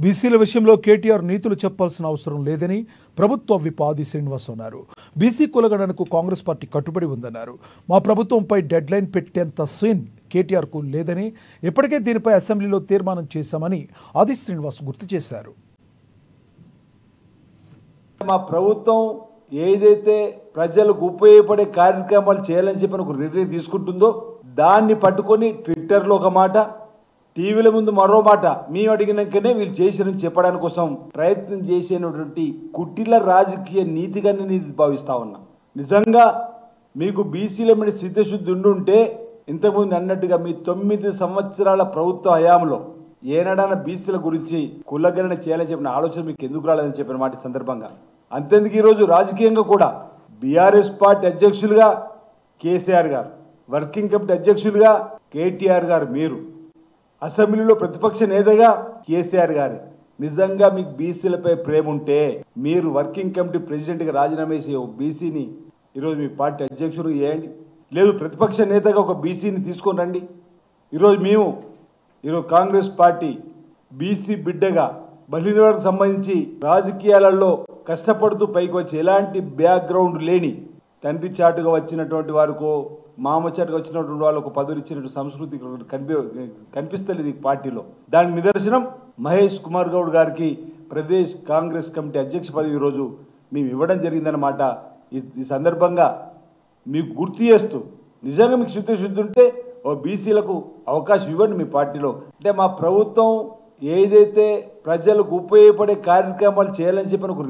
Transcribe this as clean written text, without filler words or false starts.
బీసీల విషయంలో కేటీఆర్ నీతులు చెప్పాల్సిన అవసరం లేదని ప్రభుత్వ విప్ ఆది శ్రీనివాస్ అన్నారు. బీసీ కులగణనకు కాంగ్రెస్ పార్టీ కట్టుబడి ఉందన్నారు. మా ప్రభుత్వంపై డెడ్ లైన్ పెట్టేంత సీన్ కేటీఆర్కు లేదని, ఇప్పటికే దీనిపై అసెంబ్లీలో తీర్మానం చేశామని ఆది శ్రీనివాస్ గుర్తు చేశారు. మా ప్రభుత్వం ఏదైతే ప్రజలకు ఉపయోగపడే కార్యక్రమాలు చేయాలని చెప్పి ఒక నిర్ణయం తీసుకుంటుందో దాన్ని పట్టుకొని ట్విట్టర్లో ఒక మాట, టీవీల ముందు మరో మాట, మేము అడిగినాకనే వీళ్ళు చేసిరని చెప్పడానికి కోసం ప్రయత్నం చేసేటువంటి కుటిల రాజకీయ నీతిగా నేను ఇది భావిస్తా ఉన్నా. నిజంగా మీకు బీసీల మీద సిద్ధశుద్ధి ఉండుంటే ఇంతకుముందు అన్నట్టుగా మీ 9 సంవత్సరాల ప్రభుత్వ హయాంలో ఏనాడైనా బీసీల గురించి కులగణన చేయాలని చెప్పిన ఆలోచన మీకు ఎందుకు రాలేదని చెప్పిన మాట సందర్భంగా. అంతేందుకు ఈరోజు రాజకీయంగా కూడా బీఆర్ఎస్ పార్టీ అధ్యక్షులుగా కేసీఆర్ గారు, వర్కింగ్ కమిటీ అధ్యక్షులుగా కేటీఆర్ గారు, మీరు అసెంబ్లీలో ప్రతిపక్ష నేతగా కేసీఆర్ గారు. నిజంగా మీకు బీసీలపై ప్రేమ ఉంటే మీరు వర్కింగ్ కమిటీ ప్రెసిడెంట్గా రాజీనామా చేసి ఒక బీసీని ఈరోజు మీ పార్టీ అధ్యక్షుడు చేయండి, లేదు ప్రతిపక్ష నేతగా ఒక బీసీని తీసుకొని రండి. ఈరోజు కాంగ్రెస్ పార్టీ బీసీ బిడ్డగా బలిన వారికి సంబంధించి రాజకీయాలలో కష్టపడుతూ పైకి వచ్చి ఎలాంటి బ్యాక్గ్రౌండ్ లేని తండ్రి చాటుగా వచ్చినటువంటి వారికో మామ చాటుగా వచ్చినటువంటి వాళ్ళకు పదవులు ఇచ్చినట్టు సంస్కృతి కనిపిస్తలేదు ఈ పార్టీలో. దానికి నిదర్శనం మహేష్ కుమార్ గౌడ్ గారికి ప్రదేశ్ కాంగ్రెస్ కమిటీ అధ్యక్ష పదవి ఈరోజు మేము ఇవ్వడం జరిగిందన్నమాట. ఈ సందర్భంగా మీకు గుర్తు చేస్తూ, నిజంగా మీకు శుద్ధి ఉంటే ఓ బీసీలకు అవకాశం ఇవ్వండి మీ పార్టీలో. అంటే మా ప్రభుత్వం ఏదైతే ప్రజలకు ఉపయోగపడే కార్యక్రమాలు చేయాలని చెప్పి ఒక